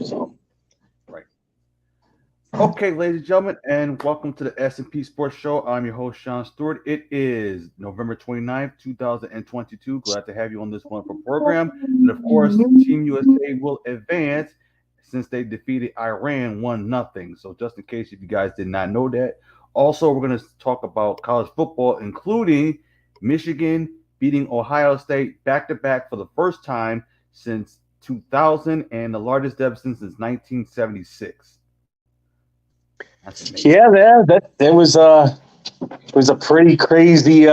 So, right. Okay, ladies and gentlemen, and welcome to the S&P Sports Show. I'm your host, Sean Stewart. It is November 29th, 2022. Glad to have you on this wonderful program. And of course, Team USA will advance since they defeated Iran 1-0. So just in case if you guys did not know that. Also, we're going to talk about college football, including Michigan beating Ohio State back-to-back for the first time since 2000 and the largest deficit since 1976. Yeah, that it was a pretty crazy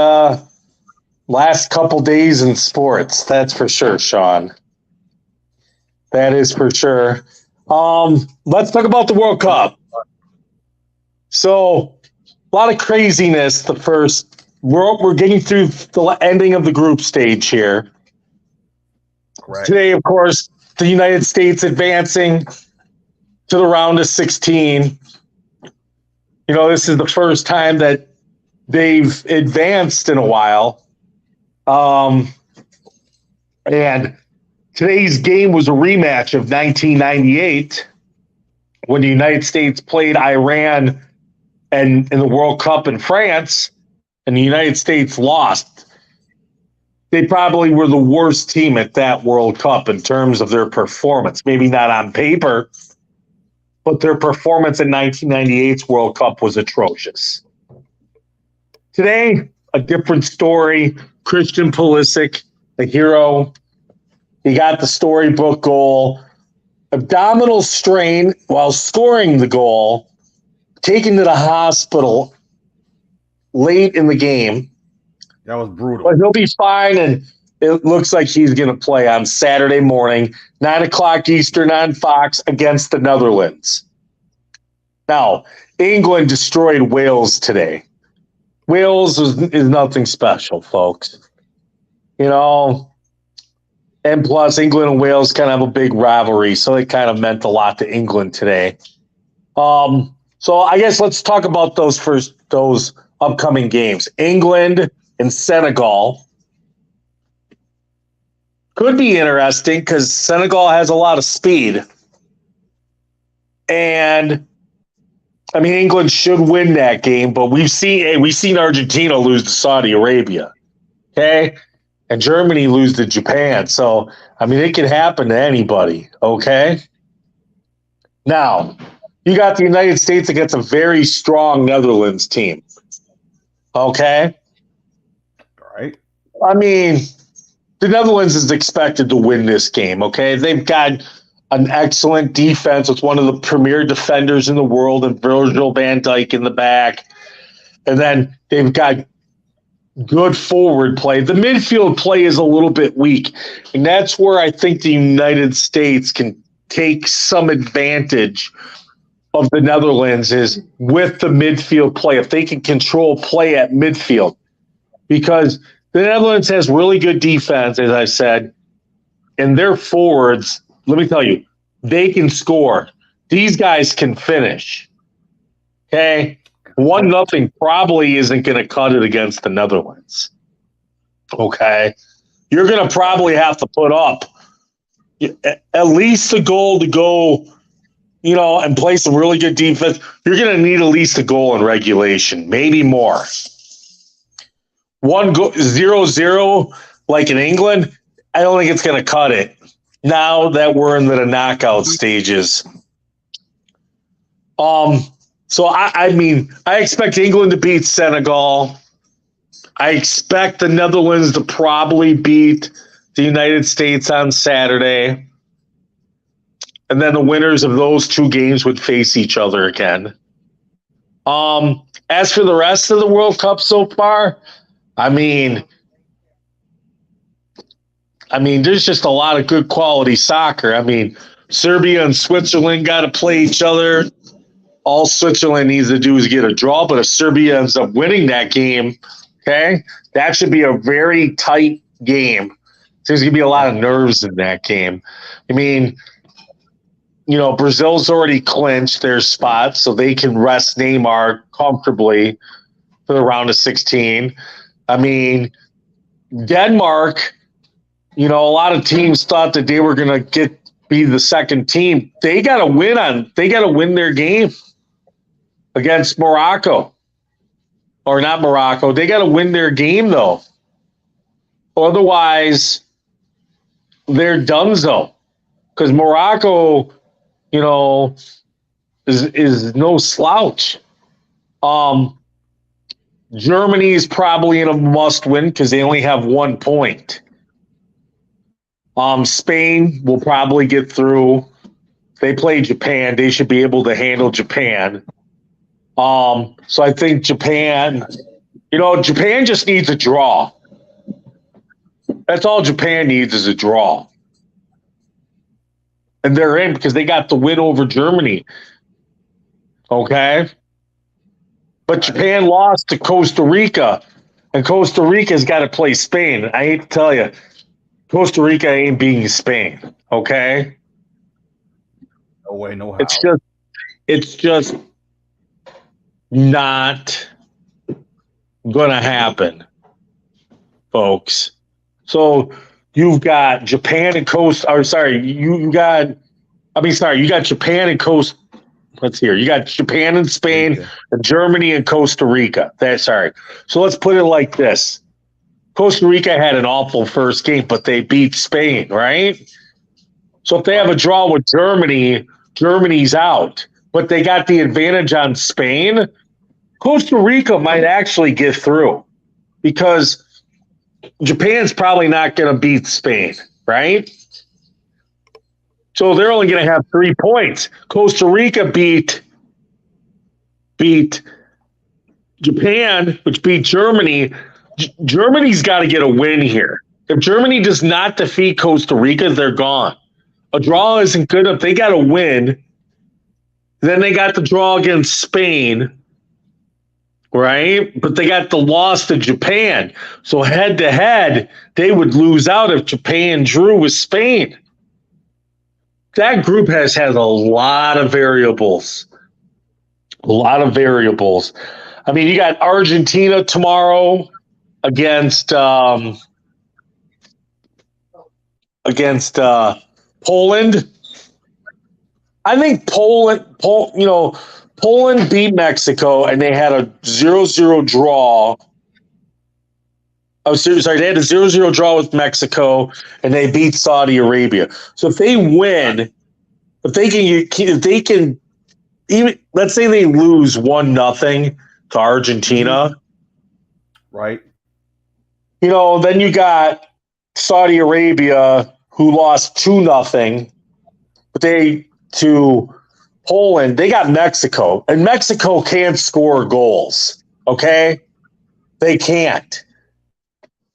last couple days in sports. That's for sure, Sean. That is for sure. Let's talk about the World Cup. So, a lot of craziness. We're getting through the ending of the group stage here. Correct. Today, of course, the United States advancing to the round of 16. You know, this is the first time that they've advanced in a while. And today's game was a rematch of 1998 when the United States played Iran and in the World Cup in France, and the United States lost. They probably were the worst team at that World Cup in terms of their performance. Maybe not on paper, but their performance in 1998's World Cup was atrocious. Today, a different story. Christian Pulisic, the hero, he got the storybook goal. Abdominal strain while scoring the goal, taken to the hospital late in the game. That was brutal. But he'll be fine, and it looks like he's going to play on Saturday morning, 9 o'clock Eastern on Fox against the Netherlands. Now, England destroyed Wales today. Wales is nothing special, folks. You know, and plus England and Wales kind of have a big rivalry, so it kind of meant a lot to England today. So I guess let's talk about those upcoming games. England and Senegal could be interesting because Senegal has a lot of speed. And I mean, England should win that game, but we've seen Argentina lose to Saudi Arabia. Okay? And Germany lose to Japan. So, I mean, it can happen to anybody. Okay? Now, you got the United States against a very strong Netherlands team. Okay? All right. I mean, the Netherlands is expected to win this game, okay? They've got an excellent defense with one of the premier defenders in the world and Virgil van Dijk in the back. And then they've got good forward play. The midfield play is a little bit weak, and that's where I think the United States can take some advantage of the Netherlands is with the midfield play, if they can control play at midfield. Because the Netherlands has really good defense, as I said, and their forwards, let me tell you, they can score. These guys can finish. Okay? 1-0 probably isn't going to cut it against the Netherlands. Okay? You're going to probably have to put up at least a goal to go, you know, and play some really good defense. You're going to need at least a goal in regulation, maybe more. 0-0 like in England, I don't think it's going to cut it now that we're in the knockout stages. So I mean, I expect England to beat Senegal. I expect the Netherlands to probably beat the United States on Saturday. And then the winners of those two games would face each other again. As for the rest of the World Cup so far, I mean, there's just a lot of good quality soccer. I mean, Serbia and Switzerland got to play each other. All Switzerland needs to do is get a draw, but if Serbia ends up winning that game, okay, that should be a very tight game. There's going to be a lot of nerves in that game. I mean, you know, Brazil's already clinched their spot, so they can rest Neymar comfortably for the round of 16. I mean, Denmark, you know, a lot of teams thought that they were going to be the second team. They got to win their game against Morocco. Or not Morocco. They got to win their game, though. Otherwise, they're donezo. Because Morocco, is no slouch. Germany is probably in a must-win because they only have 1 point. Spain will probably get through. They play Japan. They should be able to handle Japan. So I think Japan just needs a draw. That's all Japan needs is a draw. And they're in because they got the win over Germany. Okay? But Japan lost to Costa Rica, and Costa Rica's got to play Spain. I hate to tell you, Costa Rica ain't beating Spain. Okay? No way, no how. It's just not gonna happen, folks. So you've got Japan and you got Japan and Costa. Let's hear. You got Japan and Spain, and Germany and Costa Rica. So let's put it like this. Costa Rica had an awful first game, but they beat Spain, right? So if they have a draw with Germany, Germany's out. But they got the advantage on Spain. Costa Rica might actually get through because Japan's probably not going to beat Spain, right? So they're only going to have 3 points. Costa Rica beat Japan, which beat Germany. Germany's got to get a win here. If Germany does not defeat Costa Rica, they're gone. A draw isn't good enough. They got to win. Then they got the draw against Spain, right? But they got the loss to Japan. So head-to-head, they would lose out if Japan drew with Spain. That group has had a lot of variables. I mean, you got Argentina tomorrow against Poland. I think Poland beat Mexico, and they had a 0-0 draw. Oh, sorry, they had a 0-0 draw with Mexico, and they beat Saudi Arabia. So if they win, if they can, even let's say they lose 1-0 to Argentina, right? Then you got Saudi Arabia who lost 2-0, but to Poland. They got Mexico, and Mexico can't score goals. Okay, they can't.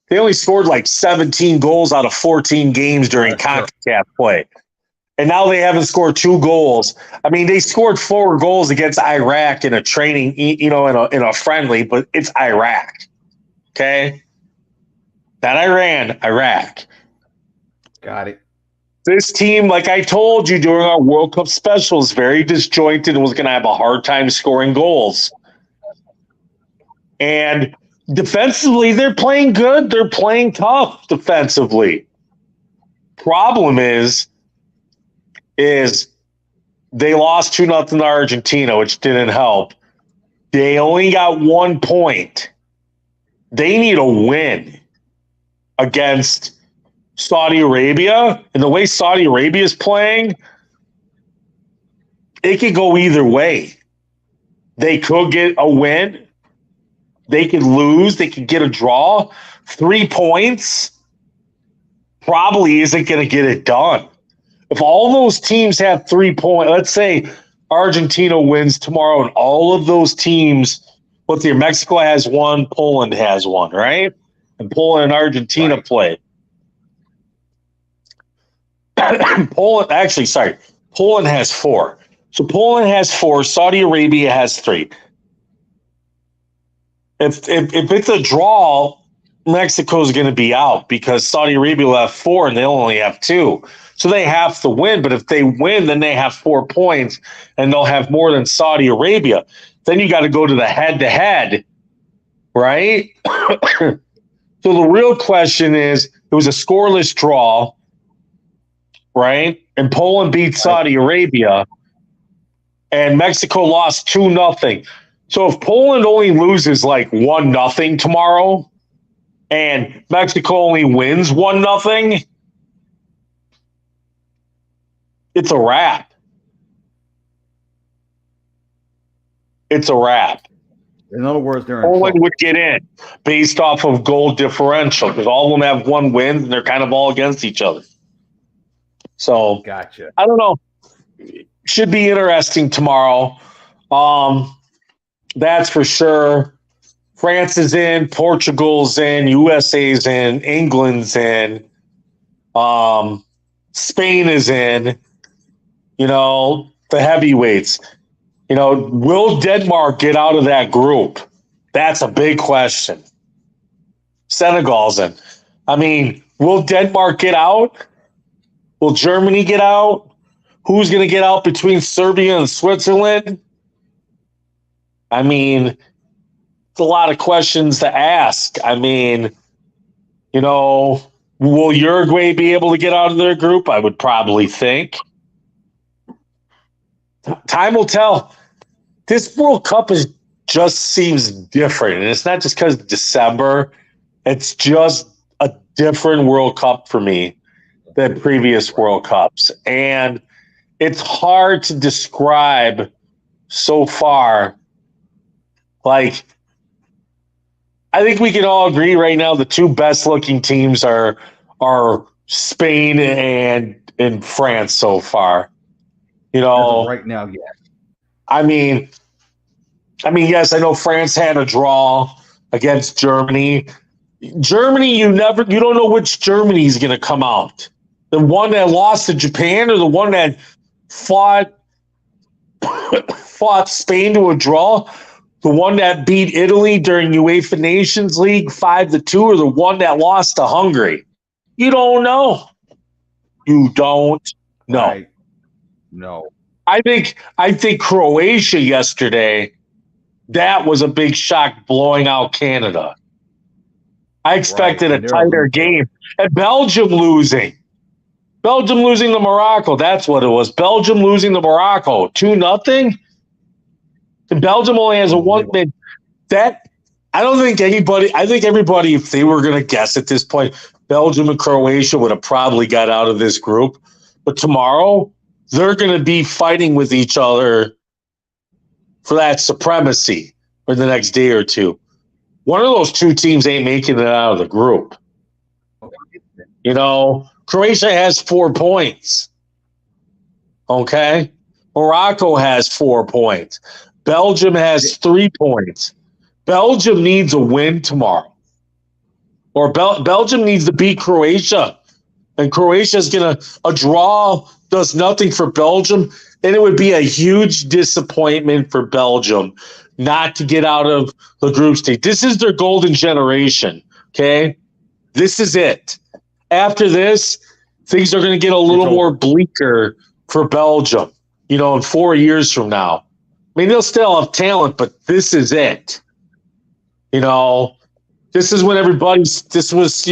They only scored like 17 goals out of 14 games during CONCACAF play. And now they haven't scored 2 goals. I mean, they scored 4 goals against Iraq in a training, in a friendly, but it's Iraq. Okay? Not Iran, Iraq. Got it. This team, like I told you during our World Cup special, is very disjointed and was going to have a hard time scoring goals. And defensively, they're playing good. They're playing tough defensively. Problem is they lost 2-0 to Argentina, which didn't help. They only got 1 point. They need a win against Saudi Arabia. And the way Saudi Arabia is playing, it could go either way. They could get a win. They could lose. They could get a draw. 3 points probably isn't going to get it done. If all those teams have 3 points, let's say Argentina wins tomorrow and all of those teams, Mexico has 1, Poland has 1, right? And Poland and Argentina play. Poland has 4. So Poland has 4, Saudi Arabia has 3. If it's a draw, Mexico's going to be out because Saudi Arabia will have 4 and they only have 2. So they have to win. But if they win, then they have 4 points and they'll have more than Saudi Arabia. Then you got to go to the head-to-head, right? So the real question is, it was a scoreless draw. right? And Poland beat Saudi Arabia, and Mexico lost 2-0. So if Poland only loses like 1-0 tomorrow, and Mexico only wins 1-0, it's a wrap. It's a wrap. In other words, they're in Poland trouble. would get in based off of goal differential because all of them have one win and they're kind of all against each other. So Gotcha. I don't know. Should be interesting tomorrow. That's for sure. France is in, Portugal's in, USA's in, England's in, Spain is in. The heavyweights. Will Denmark get out of that group? That's a big question. Senegal's in. I mean, will Denmark get out? Will Germany get out? Who's going to get out between Serbia and Switzerland? I mean, it's a lot of questions to ask. I mean, will Uruguay be able to get out of their group? I would probably think. Time will tell. This World Cup just seems different. And it's not just because of December. It's just a different World Cup for me than previous World Cups. And it's hard to describe so far. Like, I think we can all agree right now the two best-looking teams are Spain and France so far. As of right now, yes. I mean, yes, I know France had a draw against Germany. Germany, you don't know which Germany is going to come out. The one that lost to Japan or the one that fought Spain to a draw? The one that beat Italy during UEFA Nations League 5-2 or the one that lost to Hungary? You don't know. You don't know. Right. No. I think Croatia yesterday, that was a big shock blowing out Canada. I expected a tighter game. And Belgium losing to Morocco. That's what it was. Belgium losing to Morocco 2-0. And Belgium only has a one. That I don't think anybody. I think everybody, if they were going to guess at this point, Belgium and Croatia would have probably got out of this group. But tomorrow, they're going to be fighting with each other for that supremacy for the next day or two. One of those two teams ain't making it out of the group. Croatia has 4 points. Okay? Morocco has 4 points. Belgium has 3 points. Belgium needs a win tomorrow. Or Belgium needs to beat Croatia. And Croatia's going to – a draw does nothing for Belgium. And it would be a huge disappointment for Belgium not to get out of the group stage. This is their golden generation, okay? This is it. After this, things are going to get a little more bleaker for Belgium, in 4 years from now. I mean, they'll still have talent, but this is it. This is when this was,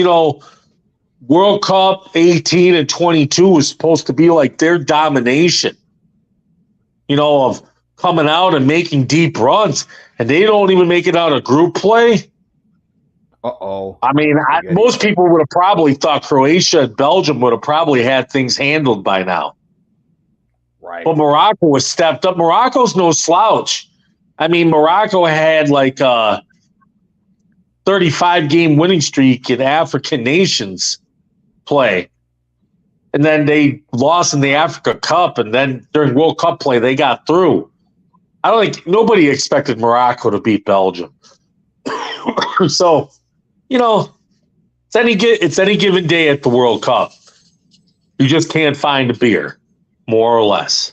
World Cup 18 and 22 was supposed to be like their domination, of coming out and making deep runs, and they don't even make it out of group play. Uh-oh. I mean, most people would have probably thought Croatia and Belgium would have probably had things handled by now. Right. But Morocco was stepped up. Morocco's no slouch. I mean, Morocco had like a 35-game winning streak in African nations play. And then they lost in the Africa Cup, and then during World Cup play, they got through. I don't think nobody expected Morocco to beat Belgium. So, it's any given day at the World Cup. You just can't find a beer, more or less.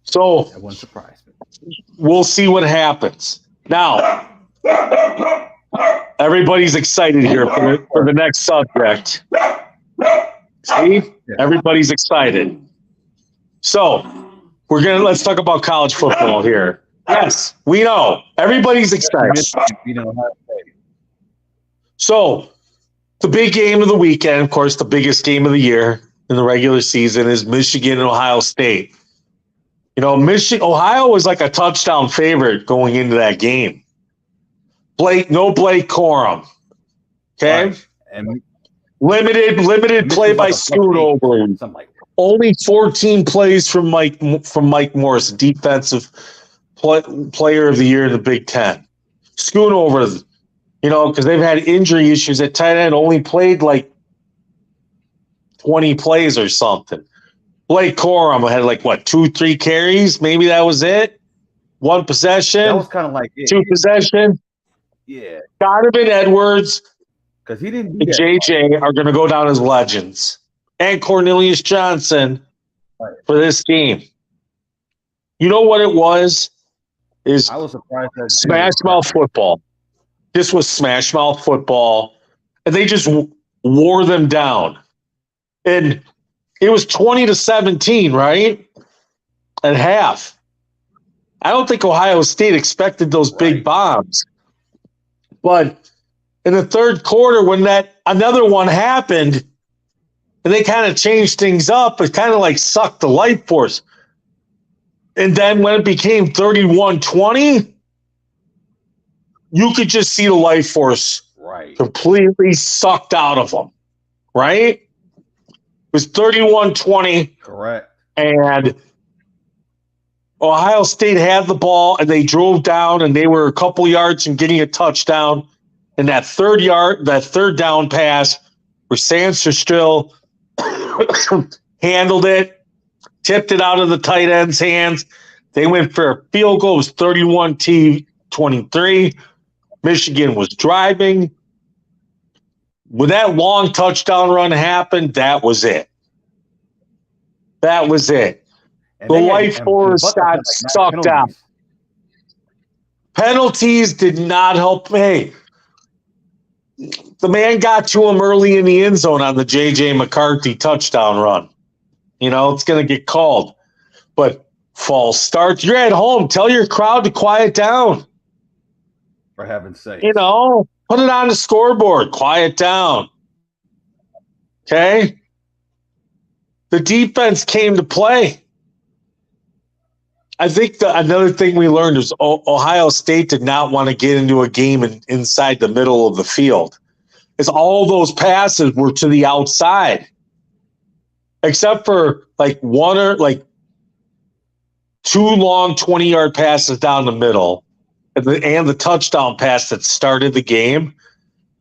So that wouldn't surprise me. We'll see what happens. Now, everybody's excited here for the next subject. See? Everybody's excited. So let's talk about college football here. Yes, we know. Everybody's excited. So The big game of the weekend, of course, the biggest game of the year in the regular season is Michigan and Ohio State. Ohio was like a touchdown favorite going into that game. No Blake Corum. Okay? Right. And limited play by Schoonover. Like only 14 plays from Mike Morris, defensive player of the year in the Big Ten. Schoonover, because they've had injury issues at tight end, only played like 20 plays or something. Blake Corum had 2-3 carries. Maybe that was it. One possession. That was kind of like it. 2 possession. Yeah. Donovan Edwards because he didn't. And JJ are going to go down as legends, and Cornelius Johnson for this team. You know what it was? I was surprised that smash mouth football. This was smash mouth football, and they just wore them down. And it was 20-17, right? At half. I don't think Ohio State expected those big bombs. But in the third quarter, when another one happened, and they kind of changed things up, it kind of sucked the life force. And then when it became 31-20, you could just see the life force completely sucked out of them, right? It was 31-20. Correct. And Ohio State had the ball, and they drove down, and they were a couple yards from getting a touchdown. And that third down pass where Sansa still handled it, tipped it out of the tight end's hands. They went for a field goal. It was 31-23. Michigan was driving. When that long touchdown run happened, that was it. That was it. And the life force got sucked out. Penalties did not help. Hey, the man got to him early in the end zone on the J.J. McCarthy touchdown run. It's going to get called. But false start. You're at home. Tell your crowd to quiet down. For heaven's sake. Put it on the scoreboard. Quiet down. Okay? The defense came to play. I think another thing we learned is Ohio State did not want to get into a game inside the middle of the field. It's all those passes were to the outside. Except for one or two long 20-yard passes down the middle and the touchdown pass that started the game.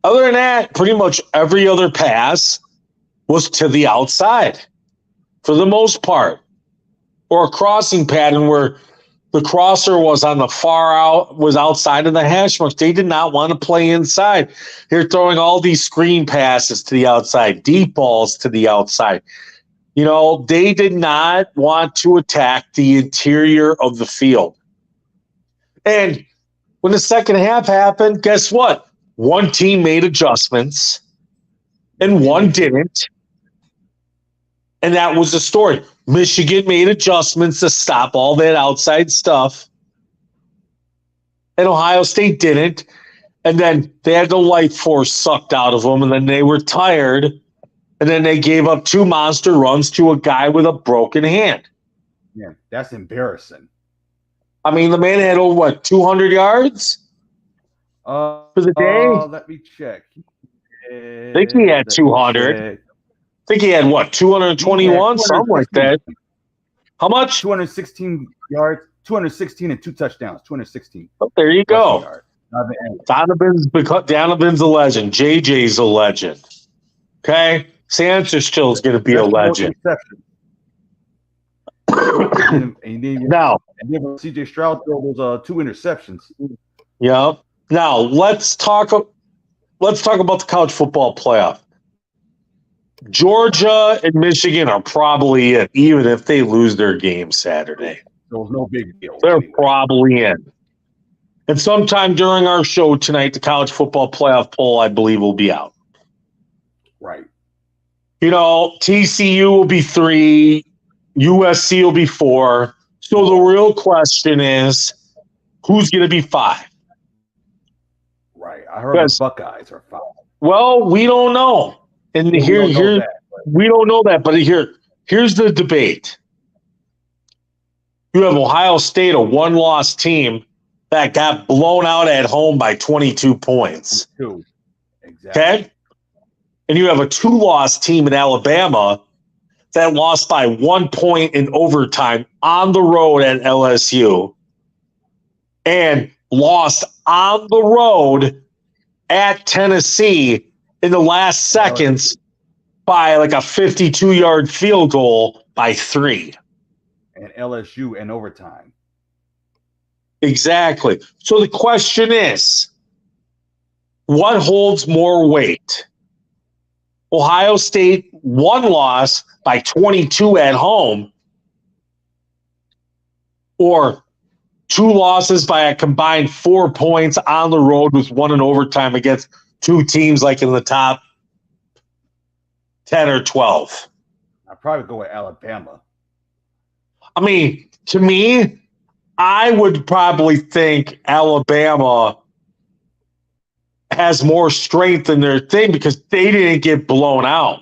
Other than that, pretty much every other pass was to the outside for the most part. Or a crossing pattern where the crosser was on the was outside of the hash marks. They did not want to play inside. They're throwing all these screen passes to the outside, deep balls to the outside. They did not want to attack the interior of the field. And when the second half happened, guess what? One team made adjustments and one didn't. And that was the story. Michigan made adjustments to stop all that outside stuff. And Ohio State didn't. And then they had the life force sucked out of them. And then they were tired. And then they gave up 2 monster runs to a guy with a broken hand. Yeah, that's embarrassing. I mean, the man had over, 200 yards for the day? Let me check. I think he had 200. I think he had 221, something like that. How much? 216 yards, 216 and 2 touchdowns. 216. Oh, there you go. Donovan's a legend. JJ's a legend. Okay? Sansa still is going to be a legend. Now, CJ Stroud threw those 2 interceptions. Yeah. Now let's talk about the college football playoff. Georgia and Michigan are probably in, even if they lose their game Saturday. There was no big deal. They're probably in. And sometime during our show tonight, the college football playoff poll, I believe, will be out. Right. TCU will be 3, USC will be 4. So the real question is, who's going to be 5? Right. I heard the Buckeyes are 5. Well, we don't know. And Well, we don't know that. we don't know that, but here's the debate. You have Ohio State, a one-loss team that got blown out at home by 22 points. Two. Exactly. Okay? And you have a two-loss team in Alabama that lost by 1 point in overtime on the road at LSU and lost on the road at Tennessee in the last seconds by like a 52-yard field goal by 3. And LSU in overtime. Exactly. So the question is, what holds more weight? Ohio State, one loss by 22 at home, or two losses by a combined 4 points on the road with one in overtime against two teams like in the top 10 or 12? I'd probably go with Alabama. I mean, to me, I would probably think Alabama has more strength in their thing because they didn't get blown out.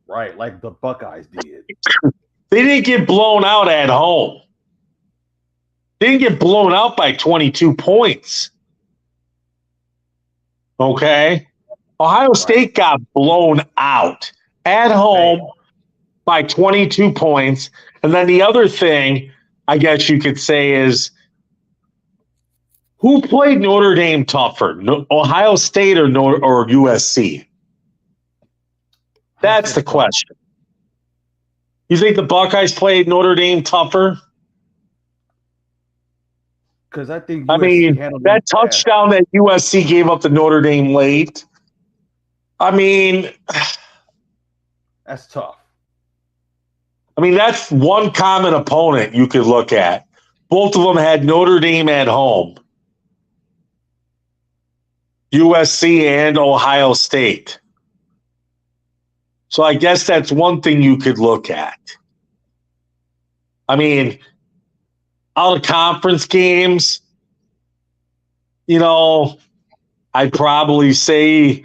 Right, like the Buckeyes did. They didn't get blown out at home. They didn't get blown out by 22 points. Okay? Ohio State got blown out at home by 22 points. And then the other thing, I guess you could say, is who played Notre Dame tougher, Ohio State or USC? That's the question. You think the Buckeyes played Notre Dame tougher? Because I think that touchdown that USC gave up to Notre Dame late, I mean, that's tough. I mean, that's one common opponent you could look at. Both of them had Notre Dame at home. USC and Ohio State. So I guess that's one thing you could look at. I mean, out of conference games, I'd probably say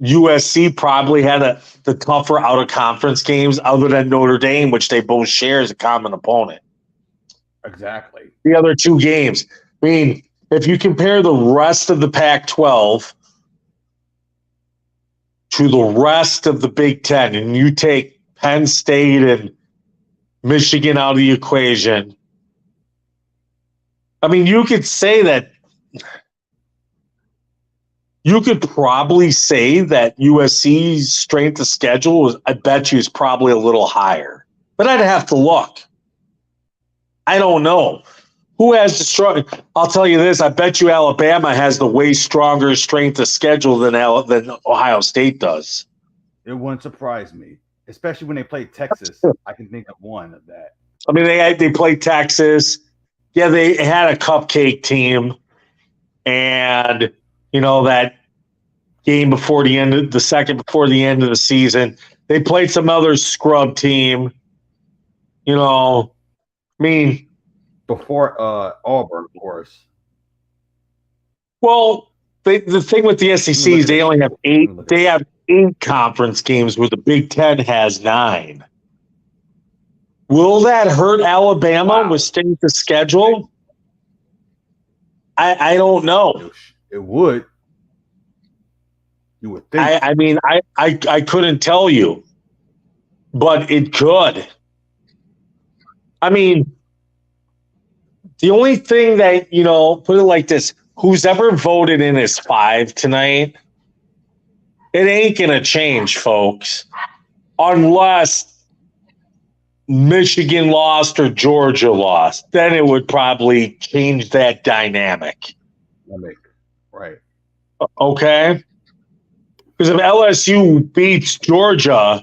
USC probably had the tougher out of conference games other than Notre Dame, which they both share as a common opponent. Exactly. The other two games. I mean, if you compare the rest of the Pac-12 to the rest of the Big Ten, and you take Penn State and Michigan out of the equation, I mean, you could say that you could probably say that USC's strength of schedule I bet you, is probably a little higher. But I'd have to look. I don't know. Who has the strong? I'll tell you this. I bet you Alabama has the way stronger strength of schedule than Ohio State does. It wouldn't surprise me, especially when they play Texas. I can think of one of that. I mean, they played Texas. Yeah, they had a cupcake team, and that game before the end of the second before the end of the season, they played some other scrub team. I mean. Before Auburn, of course. Well, the thing with the SEC is they only have 8. They have 8 conference games, where the Big Ten has 9. Will that hurt Alabama with strength of schedule? I don't know. It would. You would think. I couldn't tell you, but it could. I mean. The only thing that, put it like this, who's ever voted in as 5 tonight, it ain't going to change, folks, unless Michigan lost or Georgia lost. Then it would probably change that dynamic. Right. Okay? Because if LSU beats Georgia,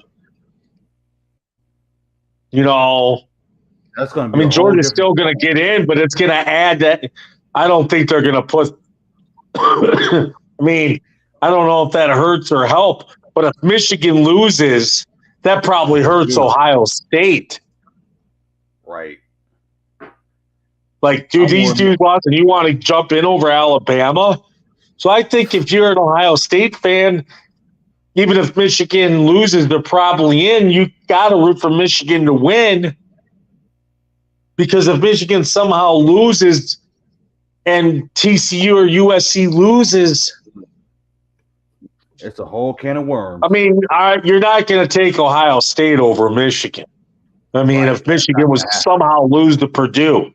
that's going to be. Georgia's still going to get in, but it's going to add that. I don't think they're going to put. I don't know if that hurts or help, but if Michigan loses, that probably hurts Ohio State. Right. Like, dude, these dudes lost, and you want to jump in over Alabama? So I think if you're an Ohio State fan, even if Michigan loses, they're probably in. You got to root for Michigan to win, because if Michigan somehow loses and TCU or USC loses, it's a whole can of worms. I mean, you're not going to take Ohio State over Michigan. I mean, if Michigan was somehow lose to Purdue,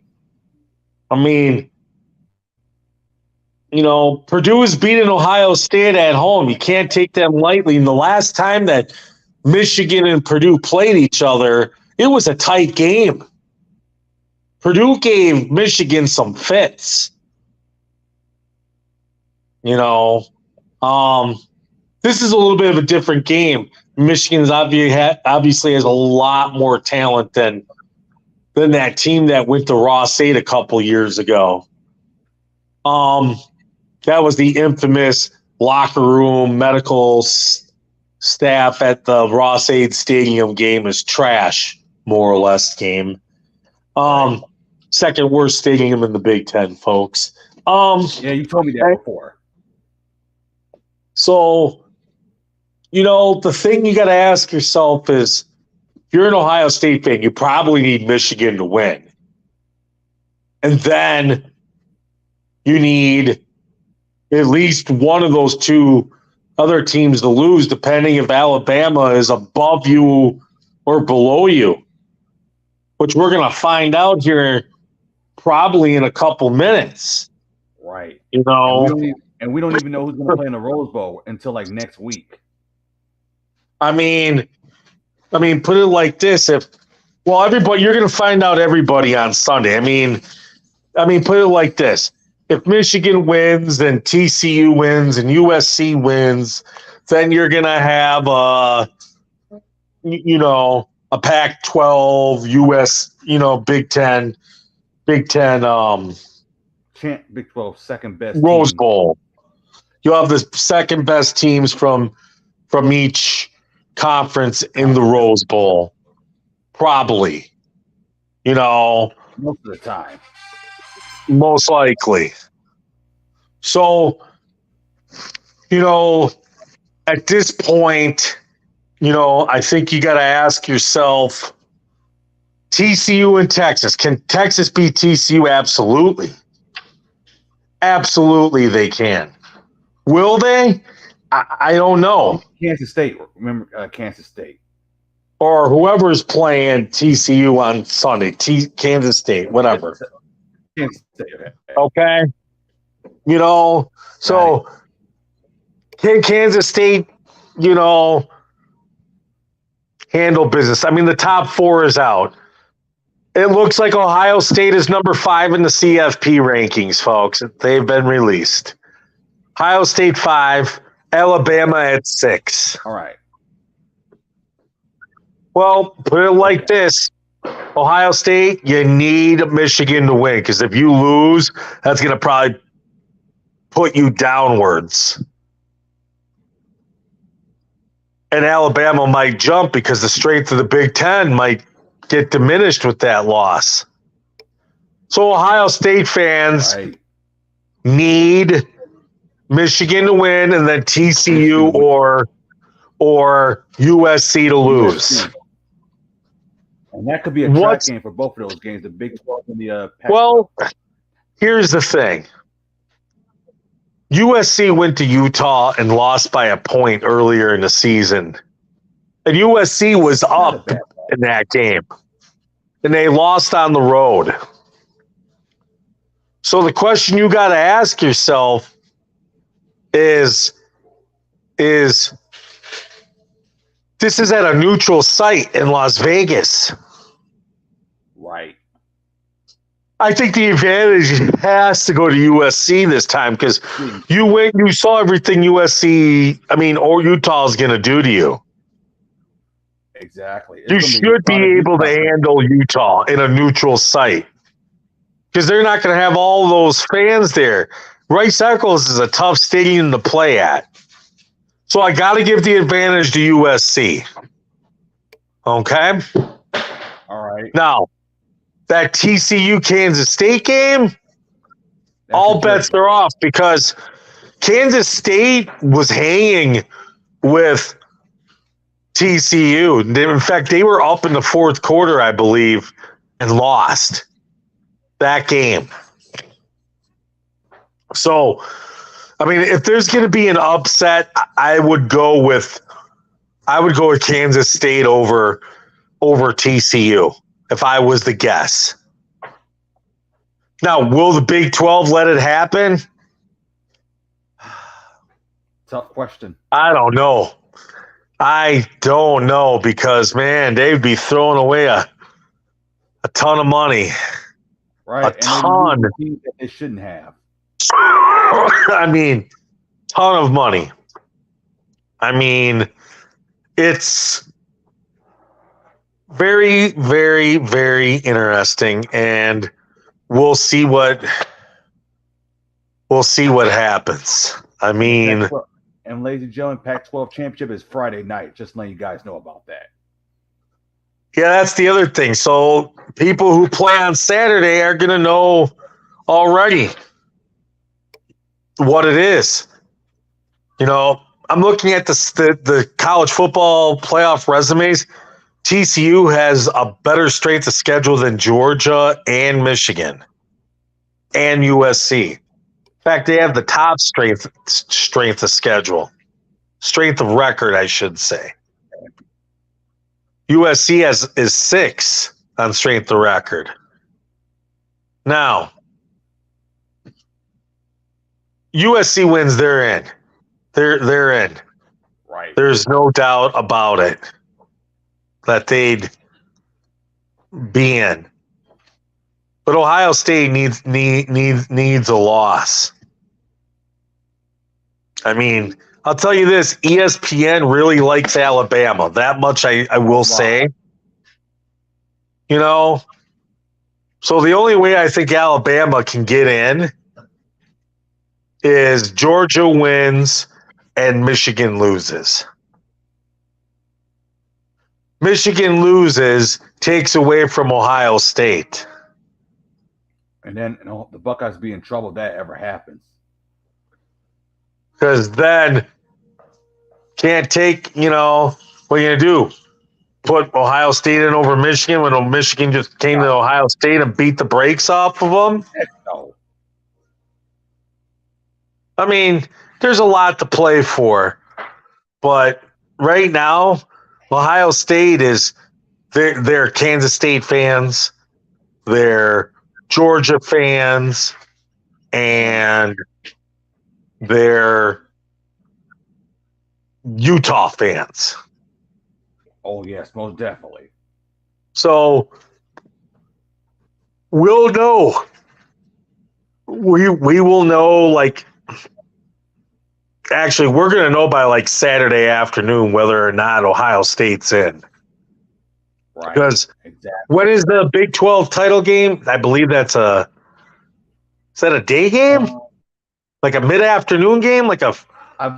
I mean, Purdue is beating Ohio State at home. You can't take them lightly. And the last time that Michigan and Purdue played each other, it was a tight game. Purdue gave Michigan some fits. This is a little bit of a different game. Michigan's obviously has a lot more talent than that team that went to Ross State a couple years ago. That was the infamous locker room medical staff at the Ross Aid Stadium game is trash, more or less game. Second worst stadium in the Big Ten, folks. Yeah, you told me that before. So, the thing you got to ask yourself is, if you're an Ohio State fan, you probably need Michigan to win. And then you need at least one of those two other teams to lose, depending if Alabama is above you or below you, which we're going to find out here probably in a couple minutes. Right. And we don't even know who's going to play in the Rose Bowl until like next week. I mean, put it like this: everybody, you're going to find out everybody on Sunday. I mean, put it like this: if Michigan wins, then TCU wins, and USC wins, then you're going to have a Pac-12, US, Big Ten, Big 12 second best Rose Bowl. You'll have the second best teams from each conference in the Rose Bowl, probably. Most of the time. Most likely. So, at this point, I think you got to ask yourself, TCU and Texas. Can Texas beat TCU? Absolutely. Absolutely they can. Will they? I don't know. Kansas State. Remember Kansas State. Or whoever's playing TCU on Sunday. Kansas State, whatever. Kansas State. Okay. So can Kansas State, handle business? I mean, the top four is out. It looks like Ohio State is number 5 in the CFP rankings, folks. They've been released. Ohio State 5, Alabama at 6. All right. Well, put it like this. Ohio State, you need Michigan to win, because if you lose, that's going to probably put you downwards. And Alabama might jump because the strength of the Big Ten might get diminished with that loss. So Ohio State fans need Michigan to win, and then TCU or USC to lose. And that could be a trap game for both of those games, the Big 12 and the Pac-12. Well, here's the thing. USC went to Utah and lost by a point earlier in the season. And USC was up in that game. And they lost on the road. So the question you got to ask yourself is this is at a neutral site in Las Vegas. Right. I think the advantage has to go to USC this time, because you saw everything USC, or Utah is going to do to you. Exactly. You should be able to handle Utah in a neutral site, because they're not going to have all those fans there. Rice Eccles is a tough stadium to play at. So I got to give the advantage to USC. Okay? All right. Now, that TCU Kansas State game, all bets are off, because Kansas State was hanging with TCU. In fact, they were up in the fourth quarter, I believe, and lost that game. So, I mean, if there's going to be an upset, I would go with Kansas State over TCU if I was the guess. Now, will the Big 12 let it happen? Tough question. I don't know. Because, man, they'd be throwing away a ton of money. Right. A ton. That they shouldn't have. I mean, ton of money. I mean, it's very, very, very interesting, and we'll see what happens. I mean, and ladies and gentlemen, Pac-12 championship is Friday night. Just letting you guys know about that. Yeah, that's the other thing. So people who play on Saturday are going to know already what it is. You know, I'm looking at the college football playoff resumes. TCU has a better strength of schedule than Georgia and Michigan and USC. In fact, they have the top strength of schedule. Strength of record, I should say. USC is 6 on strength of record. Now, USC wins, they're in. They're in. Right. There's no doubt about it that they'd be in. But Ohio State needs a loss. I mean, I'll tell you this, ESPN really likes Alabama. That much I will say. You know, so the only way I think Alabama can get in is Georgia wins and Michigan loses. Michigan loses, takes away from Ohio State. And then the Buckeyes be in trouble if that ever happens. Because then can't take, what are you going to do? Put Ohio State in over Michigan when Michigan just came to Ohio State and beat the brakes off of them? Heck no. I mean, there's a lot to play for. But right now, Ohio State they're Kansas State fans, they're Georgia fans, and they're Utah fans. Oh, yes, most definitely. So we'll know. We will know, actually, we're going to know by Saturday afternoon whether or not Ohio State's in. Right. Because when is the Big 12 title game? I believe is that a day game? Like a mid-afternoon game? I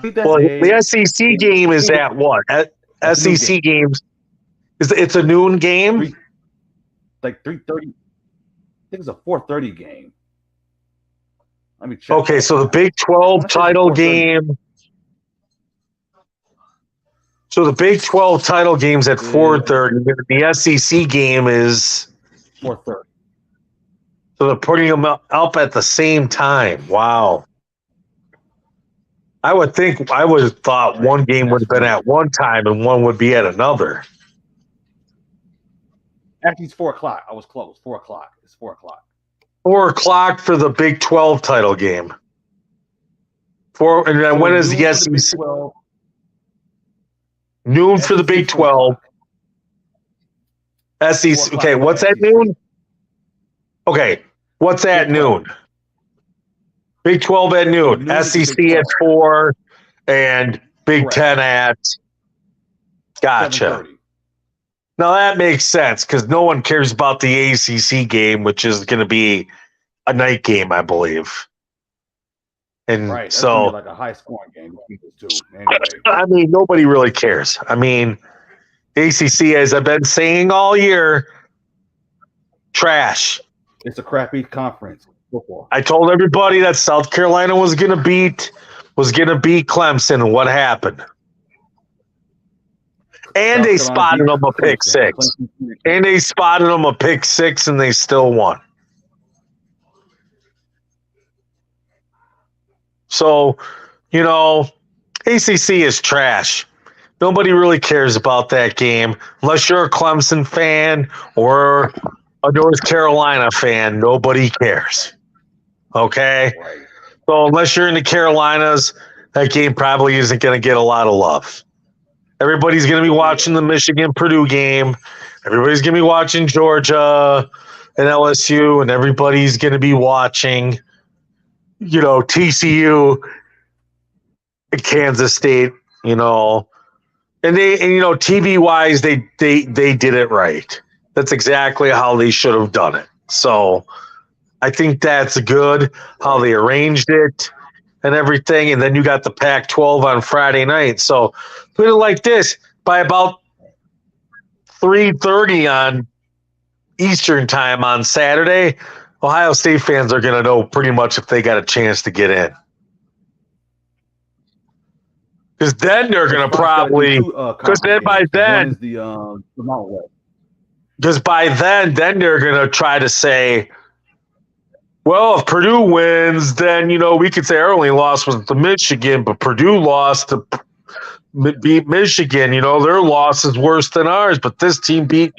think that's the SEC game is at what? SEC games. It's a noon game? 3:30. I think it's a 4:30 game. Let me check. Okay, so the Big 12 title game. So the Big 12 title game's at 4:30. The SEC game is 4:30. So they're putting them up at the same time. Wow. I would have thought one game would have been at one time and one would be at another. Actually, it's 4 o'clock. I was close. 4 o'clock. It's 4 o'clock. 4 o'clock for the Big 12 title game. And then when is the SEC? Noon for the Big 12. SEC. Okay, what's at noon? Okay, what's at noon? Big 12 at noon. SEC at 4 and Big 10 at. Gotcha. Now that makes sense because no one cares about the ACC game, which is going to be a night game, I believe. And right. That's so, like a high scoring game. Anyway. I mean, nobody really cares. I mean, ACC, as I've been saying all year, trash. It's a crappy conference. Football. I told everybody that South Carolina was going to beat was going to beat Clemson, and what happened? And they spotted them a pick six. And they spotted them a pick six, and they still won. So, ACC is trash. Nobody really cares about that game unless you're a Clemson fan or a North Carolina fan. Nobody cares. Okay? Right. So unless you're in the Carolinas, that game probably isn't going to get a lot of love. Everybody's going to be watching the Michigan-Purdue game. Everybody's going to be watching Georgia and LSU, and everybody's going to be watching, TCU and Kansas State, And TV-wise, they did it right. That's exactly how they should have done it. So I think that's good how they arranged it and everything. And then you got the Pac-12 on Friday night. So put it like this: by about 3:30 on Eastern time on Saturday, Ohio State fans are going to know pretty much if they got a chance to get in. Because then they're going to probably, because then by then, because by then they're going to try to say, well, if Purdue wins, then, we could say our only loss was to Michigan, but Purdue lost to beat Michigan. Their loss is worse than ours, but this team beat,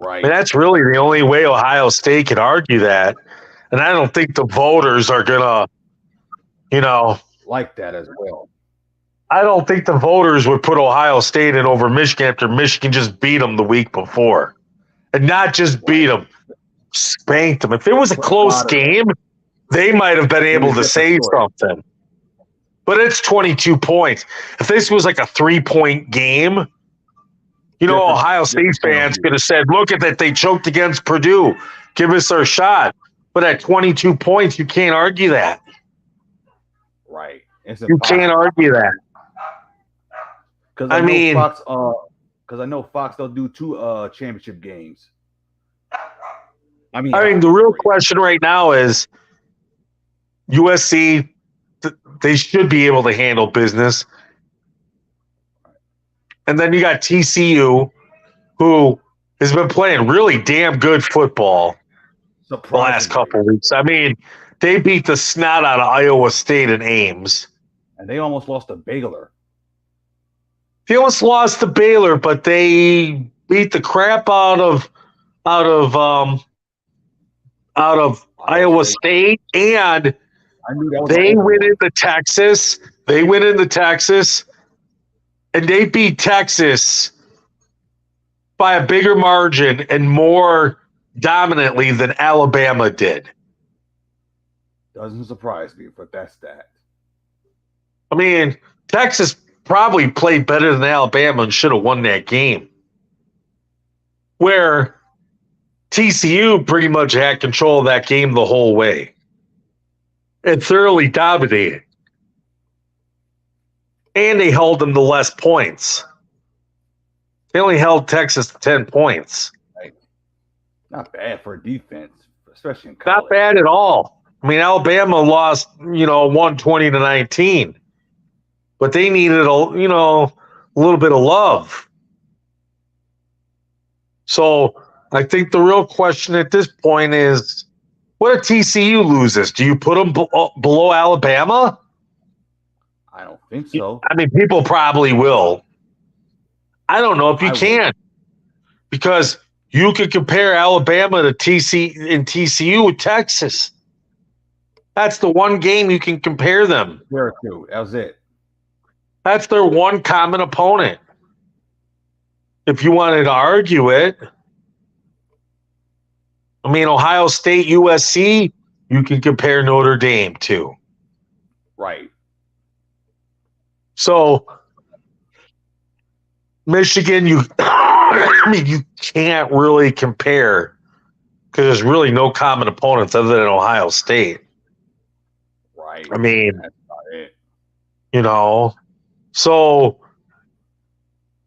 Right. I mean, that's really the only way Ohio State can argue that. And I don't think the voters are going to, like that as well. I don't think the voters would put Ohio State in over Michigan after Michigan just beat them the week before. And not just beat them, spanked them. If it was a close game, they might have been able to say something. But it's 22 points. If this was like a 3-point game, Ohio State fans could have said, look at that, they choked against Purdue. Give us our shot. But at 22 points, you can't argue that. Right. You can't argue that. Because I know Fox, they'll do 2 championship games. I mean, the real question right now is USC, they should be able to handle business. And then you got TCU, who has been playing really damn good football the last couple of weeks. I mean, they beat the snot out of Iowa State and Ames. And they almost lost to Baylor. They almost lost to Baylor, but they beat the crap out of Iowa State, and they went into Texas. And they beat Texas by a bigger margin and more dominantly than Alabama did. Doesn't surprise me, but that's that. I mean, Texas probably played better than Alabama and should have won that game. Where TCU pretty much had control of that game the whole way and thoroughly dominated. And they held them to less points. They only held Texas to 10 points. Right. Not bad for a defense, especially in college. Not bad at all. I mean, Alabama lost, 120-19. But they needed a little bit of love. So I think the real question at this point is, what if TCU loses? Do you put them below Alabama? I don't think so. I mean, people probably will. I don't know if you can. Because you could compare Alabama to TCU with Texas. That's the one game you can compare them. That was it. That's their one common opponent. If you wanted to argue it. I mean, Ohio State, USC, you can compare Notre Dame to. Right. So, Michigan, you can't really compare because there's really no common opponents other than Ohio State. Right. I mean, that's about it. So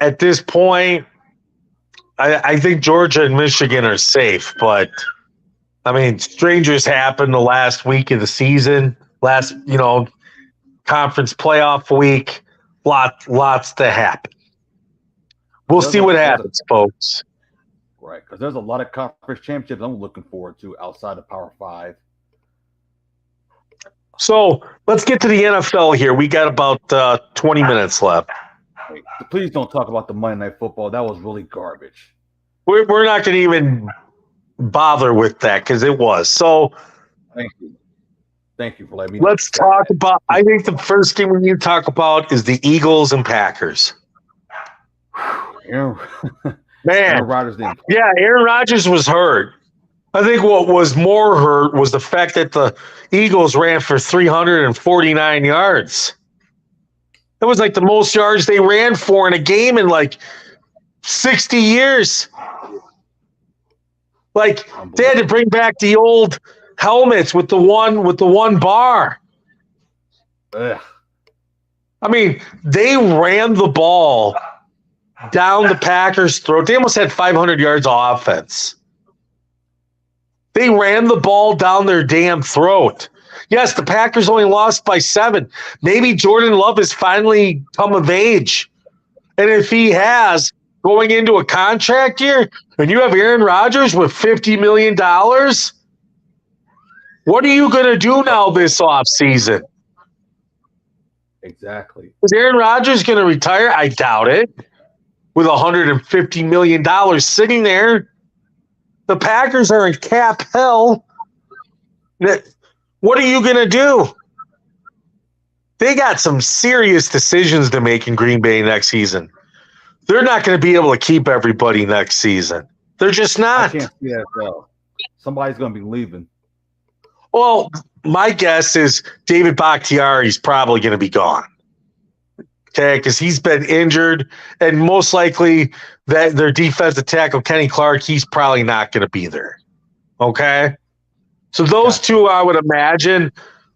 at this point, I think Georgia and Michigan are safe, but I mean, strangers happened the last week of the season last, conference playoff week. Lots to happen. We'll see what happens, folks. Right, because there's a lot of conference championships I'm looking forward to outside of Power 5. So let's get to the NFL here. We got about 20 minutes left. Hey, please don't talk about the Monday Night Football. That was really garbage. We're not going to even bother with that because it was. So Thank you for letting me know. Let's talk about – I think the first game we need to talk about is the Eagles and Packers. Man. Aaron Rodgers didn't. Yeah, Aaron Rodgers was hurt. I think what was more hurt was the fact that the Eagles ran for 349 yards. That was like the most yards they ran for in a game in like 60 years. Like they had to bring back the old helmets with the one bar. Ugh. I mean, they ran the ball down the Packers' throat. They almost had 500 yards of offense. They ran the ball down their damn throat. Yes, the Packers only lost by 7. Maybe Jordan Love has finally come of age. And if he has, going into a contract year, and you have Aaron Rodgers with $50 million, what are you going to do now this offseason? Exactly. Is Aaron Rodgers going to retire? I doubt it. With $150 million sitting there, the Packers are in cap hell. What are you going to do? They got some serious decisions to make in Green Bay next season. They're not going to be able to keep everybody next season. They're just not. I can't see that though. Somebody's going to be leaving. Well, my guess is David Bakhtiari is probably going to be gone. Okay, because he's been injured, and most likely that their defensive tackle, Kenny Clark, he's probably not going to be there. Okay? So those two, I would imagine,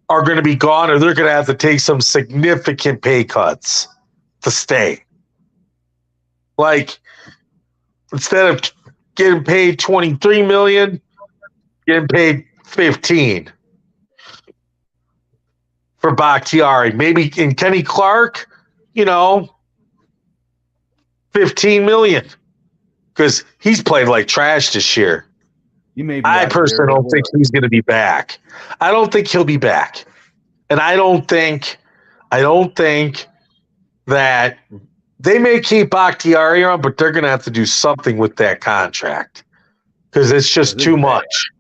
are going to be gone, or they're going to have to take some significant pay cuts to stay. Like, instead of getting paid $23 million, getting paid $15 for Bakhtiari. Maybe in Kenny Clark, $15 million because he's played like trash this year. I personally don't think he's going to be back. I don't think he'll be back, and I don't think that they may keep Bakhtiari on, but they're going to have to do something with that contract because it's just too much.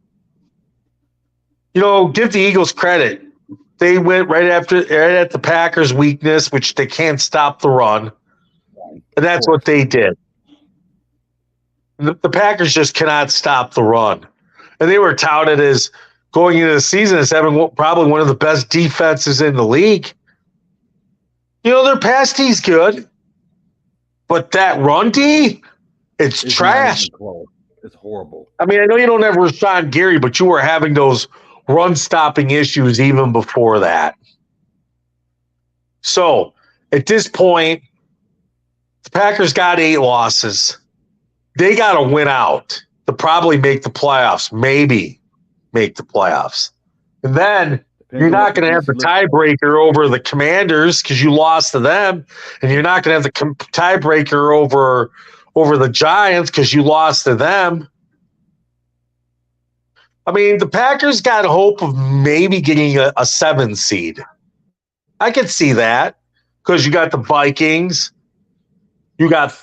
Give the Eagles credit. They went right at the Packers' weakness, which they can't stop the run. And that's what they did. The Packers just cannot stop the run. And they were touted as going into the season as having probably one of the best defenses in the league. Their pass D's good. But that run D, it's trash. It's horrible. I mean, I know you don't have Rashawn Gary, but you were having those run-stopping issues even before that. So, at this point, the Packers got 8 losses. They got to win out to probably make the playoffs, maybe make the playoffs. And then you're not going to have the tiebreaker over the Commanders because you lost to them, and you're not going to have the tiebreaker over the Giants because you lost to them. I mean, the Packers got hope of maybe getting a 7 seed. I could see that because you got the Vikings. You got,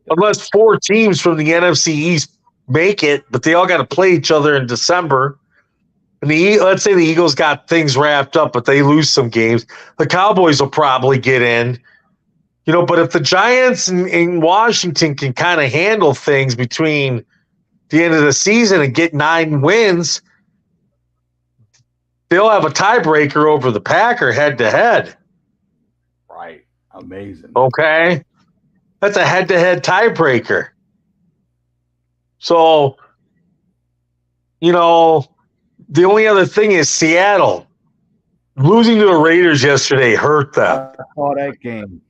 unless 4 teams from the NFC East make it, but they all got to play each other in December. And let's say the Eagles got things wrapped up, but they lose some games. The Cowboys will probably get in. But if the Giants in Washington can kind of handle things between the end of the season and get 9 wins, they'll have a tiebreaker over the Packer head-to-head. Right. Amazing. Okay? That's a head-to-head tiebreaker. So, the only other thing is Seattle. Losing to the Raiders yesterday hurt them. I saw that game.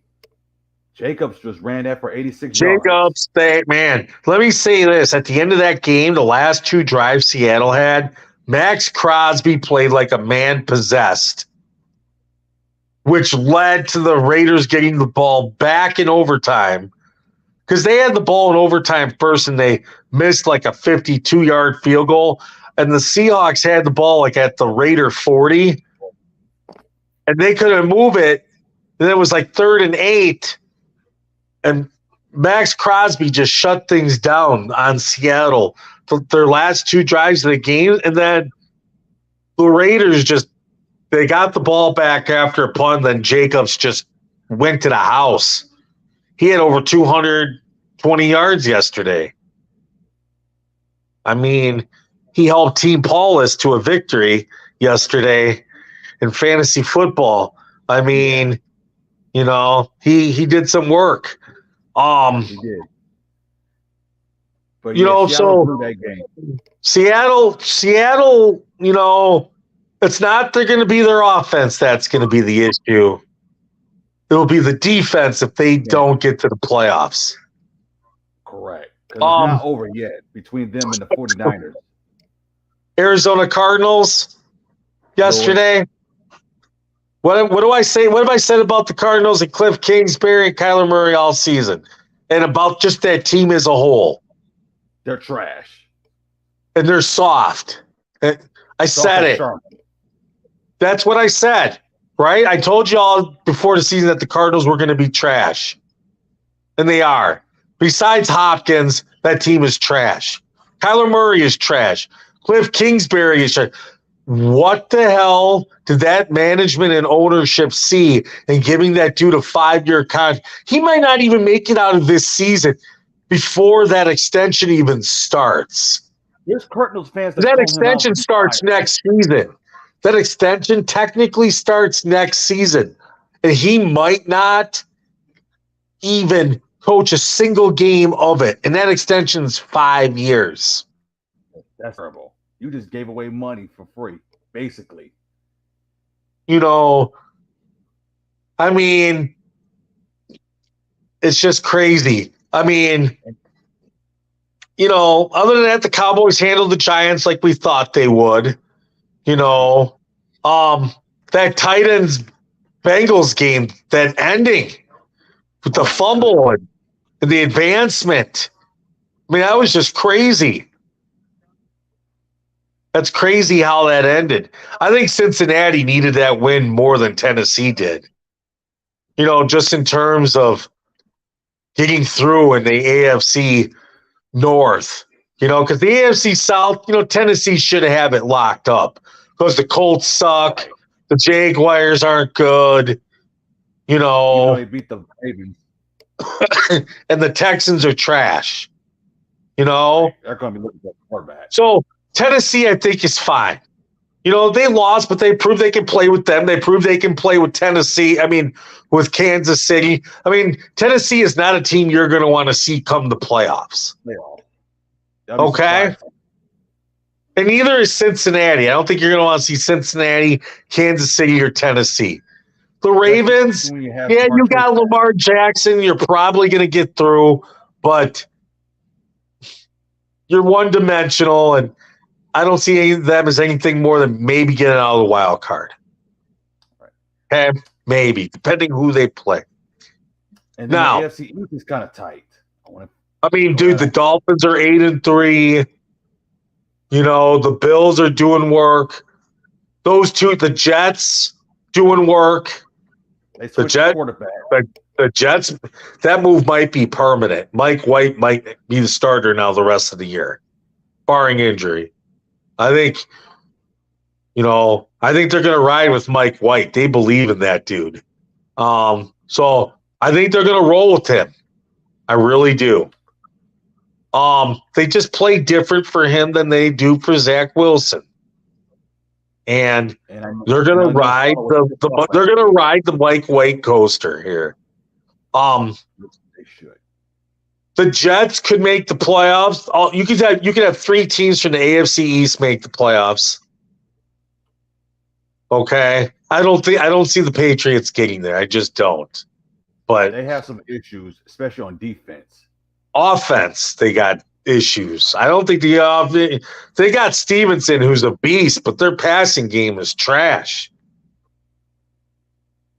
Jacobs just ran that for 86 yards. Man, let me say this. At the end of that game, the last 2 drives Seattle had, Max Crosby played like a man possessed, which led to the Raiders getting the ball back in overtime because they had the ball in overtime first and they missed like a 52-yard field goal. And the Seahawks had the ball like at the Raider 40 and they couldn't move it. And it was like 3rd and 8. And Max Crosby just shut things down on Seattle for their last 2 drives of the game. And then the Raiders they got the ball back after a punt. Then Jacobs just went to the house. He had over 220 yards yesterday. I mean, he helped Team Paulus to a victory yesterday in fantasy football. I mean, he did some work. He did. But Seattle blew that game. Seattle, it's not they're going to be their offense that's going to be the issue. It'll be the defense if they don't get to the playoffs. Correct. Because it's not over yet between them and the 49ers. Arizona Cardinals yesterday. What do I say? What have I said about the Cardinals and Cliff Kingsbury and Kyler Murray all season? And about just that team as a whole? They're trash. And they're soft. I said it. That's what I said, right? I told you all before the season that the Cardinals were going to be trash. And they are. Besides Hopkins, that team is trash. Kyler Murray is trash. Cliff Kingsbury is trash. What the hell did that management and ownership see in giving that dude a 5-year contract? He might not even make it out of this season before that extension even starts. There's Cardinals fans that extension starts next season. That extension technically starts next season. And he might not even coach a single game of it. And that extension's 5 years. That's terrible. You just gave away money for free, basically. I mean, it's just crazy. I mean, other than that, the Cowboys handled the Giants like we thought they would. That Titans Bengals game, that ending with the fumble and the advancement. I mean, that was just crazy. That's crazy how that ended. I think Cincinnati needed that win more than Tennessee did. Just in terms of getting through in the AFC North. Because the AFC South, Tennessee should have it locked up. Because the Colts suck. The Jaguars aren't good. They beat the Ravens. And the Texans are trash. They're going to be looking for a quarterback. So Tennessee, I think, is fine. They lost, but they proved they can play with them. They proved they can play with Tennessee. I mean, with Kansas City. I mean, Tennessee is not a team you're going to want to see come the playoffs. Okay? And neither is Cincinnati. I don't think you're going to want to see Cincinnati, Kansas City, or Tennessee. The Ravens, you got Lamar Jackson. You're probably going to get through, but you're one-dimensional, and I don't see any of them as anything more than maybe getting out of the wild card. Right. Okay, maybe, depending who they play. And then now, the AFC East is kind of tight. Dude, the Dolphins are 8-3. The Bills are doing work. Those two, the Jets, doing work. They switched the quarterback. The Jets, that move might be permanent. Mike White might be the starter now the rest of the year, barring injury. I think they're going to ride with Mike White. They believe in that dude. So I think they're going to roll with him. I really do. They just play different for him than they do for Zach Wilson. And they're going to ride the Mike White coaster here. They should. The Jets could make the playoffs. You could have 3 teams from the AFC East make the playoffs. Okay, I don't see the Patriots getting there. I just don't. But they have some issues, especially on defense. Offense, they got issues. I don't think they got Stevenson, who's a beast, but their passing game is trash.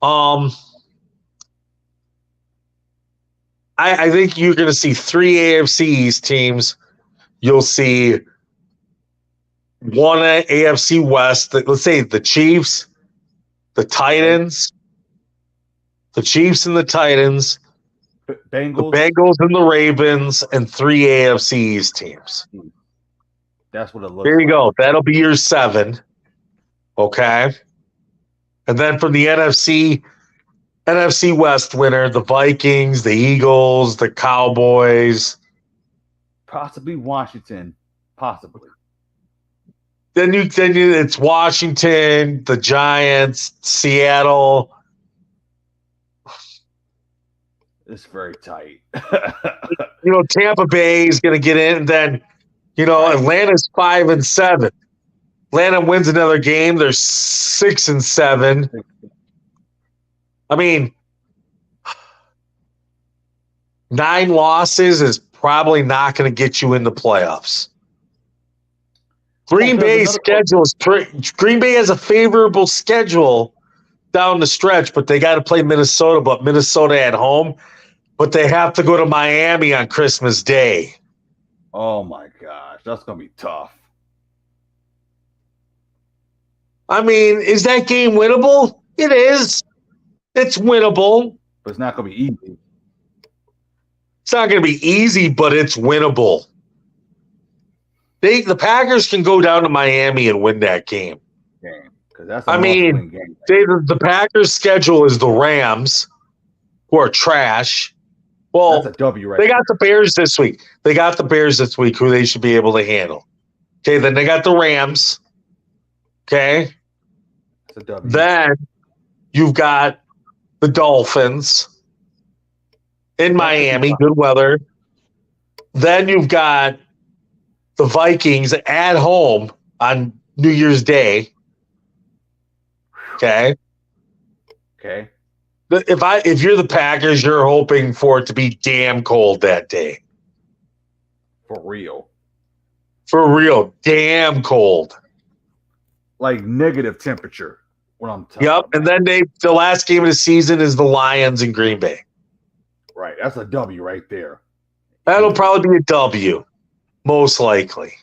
I think you're going to see 3 AFC East teams. You'll see one AFC West. Let's say the Chiefs, the Titans, the Chiefs and the Titans, the Bengals and the Ravens, and 3 AFC East teams. That's what it looks like. There you go. That'll be your 7. Okay. And then from the NFC West winner, the Vikings, the Eagles, the Cowboys. Possibly Washington. Possibly. Then it's Washington, the Giants, Seattle. It's very tight. Tampa Bay is going to get in. And then, Atlanta's 5-7. Atlanta wins another game. They're 6-7. I mean, 9 losses is probably not going to get you in the playoffs. Green Bay has a favorable schedule down the stretch, but they got to play Minnesota, but Minnesota at home. But they have to go to Miami on Christmas Day. Oh my gosh, that's going to be tough. I mean, is that game winnable? It is. It's winnable. But it's not going to be easy. It's not going to be easy, but it's winnable. The Packers can go down to Miami and win that game. That's game. The Packers' schedule is the Rams, who are trash. Well, that's a W right they got the Bears this week. Who they should be able to handle. Okay, then they got the Rams. Okay. That's a W. Then you've got the Dolphins in Miami, good weather. Then you've got the Vikings at home on New Year's Day. Okay. If you're the Packers, you're hoping for it to be damn cold that day. For real, damn cold. Like negative temperature. What I'm talking about. And then the last game of the season is the Lions in Green Bay. Right, that's a W right there. That'll probably be a W, most likely.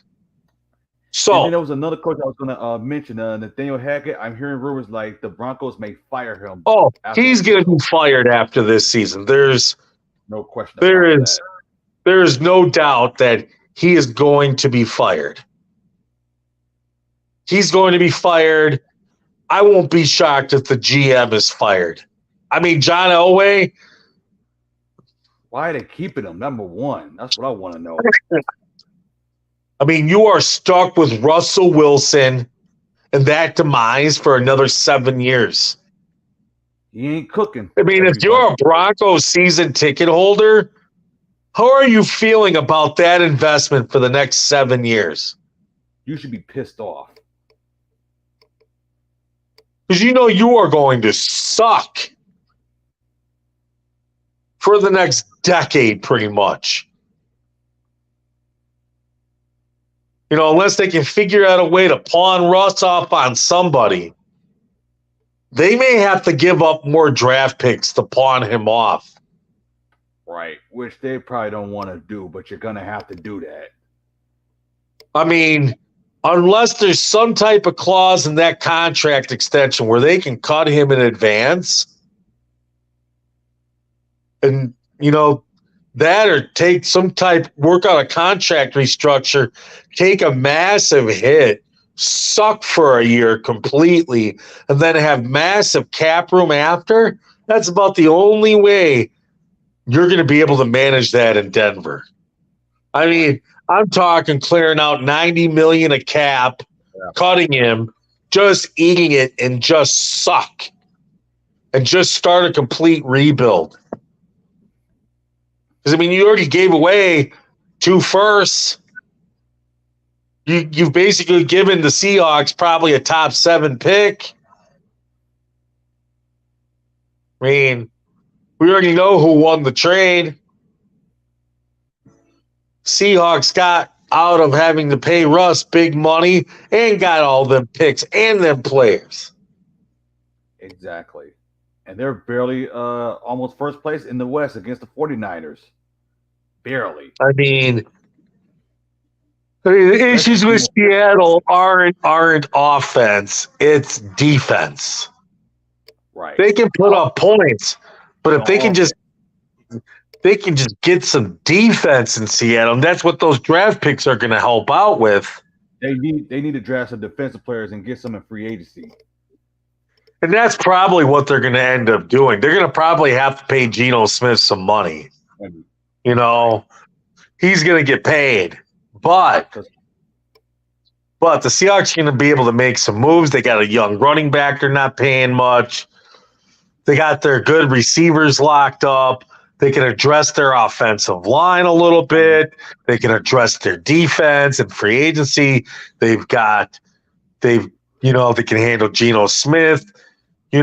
So and then there was another coach I was going to mention, Nathaniel Hackett. I'm hearing rumors like the Broncos may fire him. Oh, he's going to be fired after this season. There's no question. There is no doubt that he is going to be fired. He's going to be fired. I won't be shocked if the GM is fired. I mean, John Elway. Why are they keeping him? Number one. That's what I want to know. I mean, you are stuck with Russell Wilson and that demise for another 7 years. He ain't cooking. I mean, if you're a Broncos season ticket holder, how are you feeling about that investment for the next 7 years? You should be pissed off. Because you are going to suck for the next decade, pretty much. Unless they can figure out a way to pawn Russ off on somebody, they may have to give up more draft picks to pawn him off. Right, which they probably don't want to do, but you're going to have to do that. I mean, unless there's some type of clause in that contract extension where they can cut him in advance and, that or take some type, work out a contract restructure, take a massive hit, suck for a year completely, and then have massive cap room after, that's about the only way you're going to be able to manage that in Denver. I mean, I'm talking clearing out $90 million a cap, cutting him, just eating it, and just suck, and just start a complete rebuild. Because, I mean, you already gave away 2 firsts. You've basically given the Seahawks probably a top 7 pick. I mean, we already know who won the trade. Seahawks got out of having to pay Russ big money and got all them picks and them players. Exactly. And they're barely almost first place in the West against the 49ers. Barely. I mean, the issues with Seattle aren't offense, it's defense. Right. They can put up points, but if they can just get some defense in Seattle, and that's what those draft picks are going to help out with. They need to draft some defensive players and get some in free agency. And that's probably what they're going to end up doing. They're going to probably have to pay Geno Smith some money. You know, he's going to get paid. But the Seahawks are going to be able to make some moves. They got a young running back they're not paying much. They got their good receivers locked up. They can address their offensive line a little bit. They can address their defense and free agency. They can handle Geno Smith. They're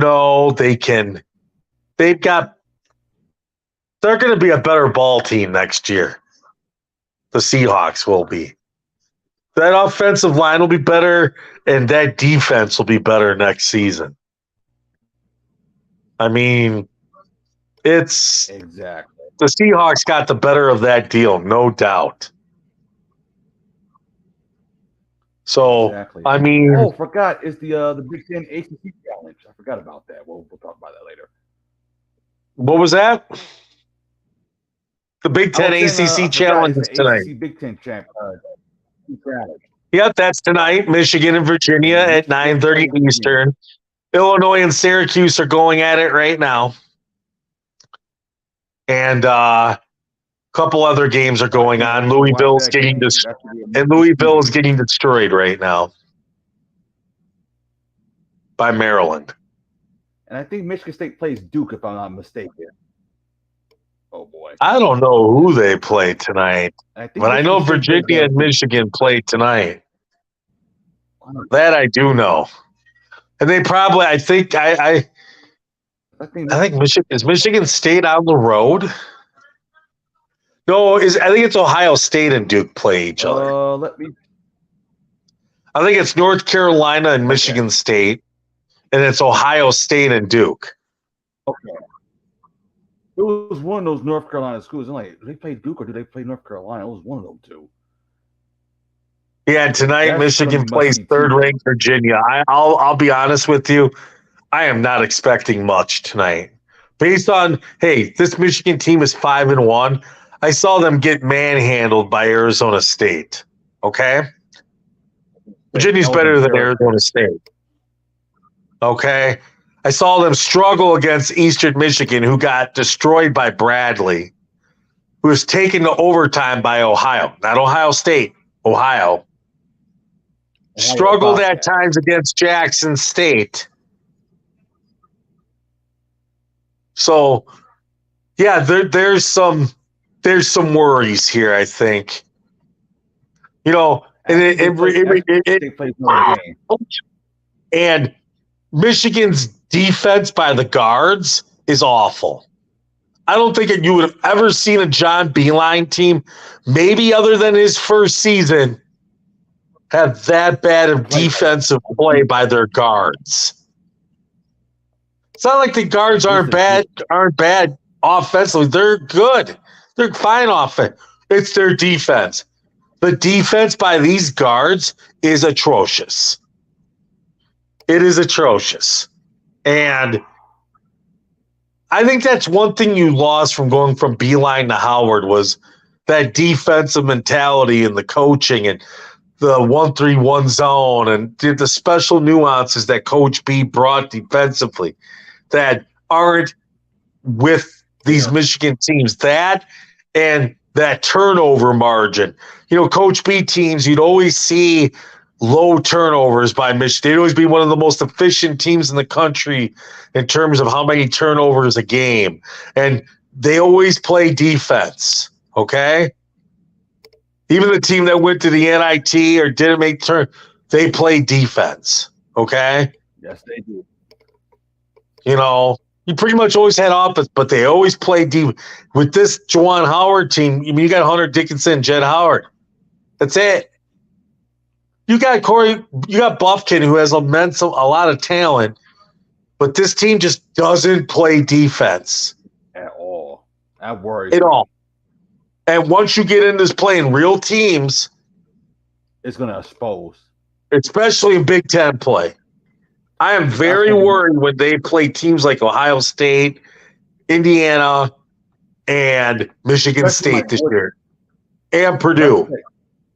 going to be a better ball team next year. The Seahawks will be. That offensive line will be better, and that defense will be better next season. I mean, it's exactly the Seahawks got the better of that deal, no doubt. So, exactly. I mean, forgot it's the Big Ten ACC challenge. I forgot about that. We'll talk about that later. What was that? The Big Ten ACC challenge is tonight. ACC Big Ten challenge. Yep, that's tonight. Michigan and Virginia at 9:30 Eastern. Illinois and Syracuse are going at it right now. And a couple other games are going on. Louisville is getting destroyed right now by Maryland. And I think Michigan State plays Duke, if I'm not mistaken. Oh, boy. I don't know who they play tonight, but I know Virginia and Michigan play tonight. That I do know. And they probably, I think Michigan, is Michigan State on the road? No, I think it's Ohio State and Duke play each other. I think it's North Carolina and Michigan State, and it's Ohio State and Duke. Okay. It was one of those North Carolina schools. I'm like, do they play Duke or do they play North Carolina? It was one of them two. Yeah, and tonight Michigan plays third-ranked Virginia. I'll be honest with you, I am not expecting much tonight. Based on, this Michigan team is 5-1. I saw them get manhandled by Arizona State. Okay? Virginia's better than Arizona State. Okay? I saw them struggle against Eastern Michigan, who got destroyed by Bradley, who was taken to overtime by Ohio. Not Ohio State, Ohio. Struggled at times against Jackson State. So, yeah, there's some worries here, I think. And Michigan's defense by the guards is awful. I don't think you would have ever seen a John Beilein team, maybe other than his first season, have that bad of defensive play by their guards. It's not like the guards aren't bad offensively. They're good. They're fine offense. It's their defense. The defense by these guards is atrocious. It is atrocious. And I think that's one thing you lost from going from Beilein to Howard was that defensive mentality and the coaching and the 1-3-1 zone and the special nuances that Coach B brought defensively that aren't with these Michigan teams. That and that turnover margin. Coach B teams, you'd always see low turnovers by Michigan. They'd always be one of the most efficient teams in the country in terms of how many turnovers a game. And they always play defense, okay? Even the team that went to the NIT or didn't make turn, they play defense, okay? Yes, they do. You pretty much always had offense, but they always played deep. With this Juwan Howard team, I mean, you got Hunter Dickinson, Jed Howard. That's it. You got Buffkin, who has a lot of talent, but this team just doesn't play defense at all. That worries at me. all. And once you get into playing real teams, it's going to expose, especially in Big Ten play. I am very worried when they play teams like Ohio State, Indiana, and Michigan State this year, and Purdue.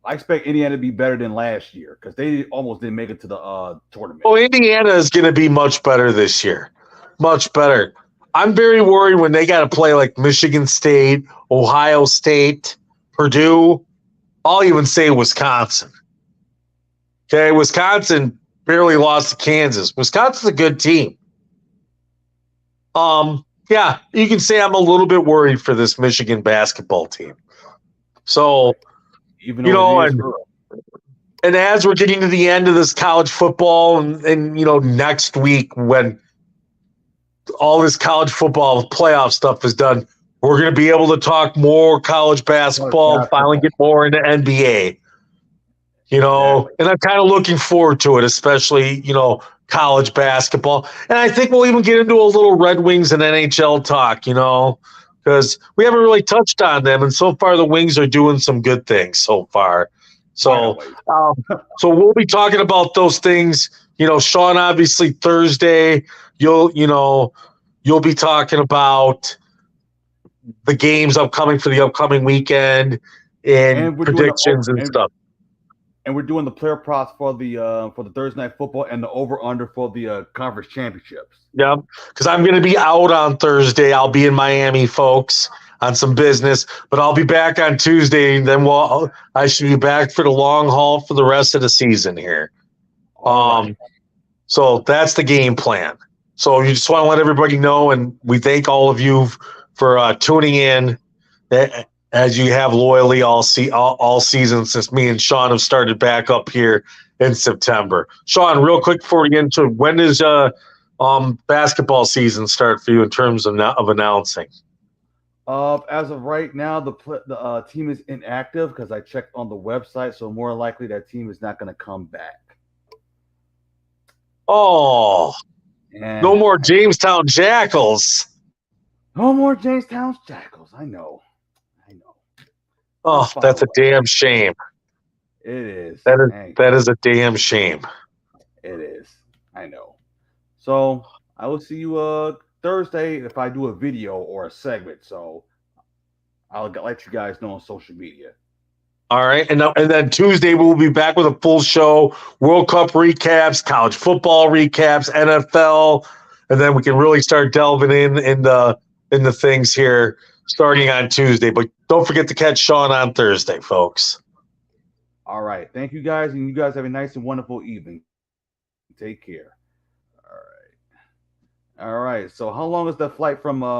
I expect Indiana to be better than last year because they almost didn't make it to the tournament. Oh, Indiana is going to be much better this year. Much better. I'm very worried when they got to play like Michigan State, Ohio State, Purdue. I'll even say Wisconsin. Okay, Wisconsin barely lost to Kansas. Wisconsin's a good team. Yeah, you can say I'm a little bit worried for this Michigan basketball team. So, even though and as we're getting to the end of this college football and next week when all this college football playoff stuff is done, we're going to be able to talk more college basketball, finally get more into NBA. Exactly. And I'm kind of looking forward to it, especially, college basketball. And I think we'll even get into a little Red Wings and NHL talk, because we haven't really touched on them. And so far, the Wings are doing some good things so far. So, so we'll be talking about those things. Sean, obviously Thursday, you'll be talking about the games upcoming for the upcoming weekend and predictions and stuff. And we're doing the player props for the Thursday night football and the over/under for the conference championships. Yeah, because I'm going to be out on Thursday. I'll be in Miami, folks, on some business, but I'll be back on Tuesday. And then I should be back for the long haul for the rest of the season here. So that's the game plan. So you just want to let everybody know, and we thank all of you for tuning in. As you have loyally all season since me and Sean have started back up here in September. Sean, real quick before we get into it, when does basketball season start for you in terms of announcing? As of right now, the team is inactive because I checked on the website, so more likely that team is not going to come back. Oh, and no more Jamestown Jackals. No more Jamestown Jackals. I know. Oh, that's a damn shame. It is. That is a damn shame. It is. I know. So I will see you Thursday if I do a video or a segment. So I'll let you guys know on social media. All right, and then Tuesday we'll be back with a full show: World Cup recaps, college football recaps, NFL, and then we can really start delving in the things here starting on Tuesday. But don't forget to catch Sean on Thursday, folks. All right, thank you guys, and you guys have a nice and wonderful evening. Take care. All right. So how long is the flight from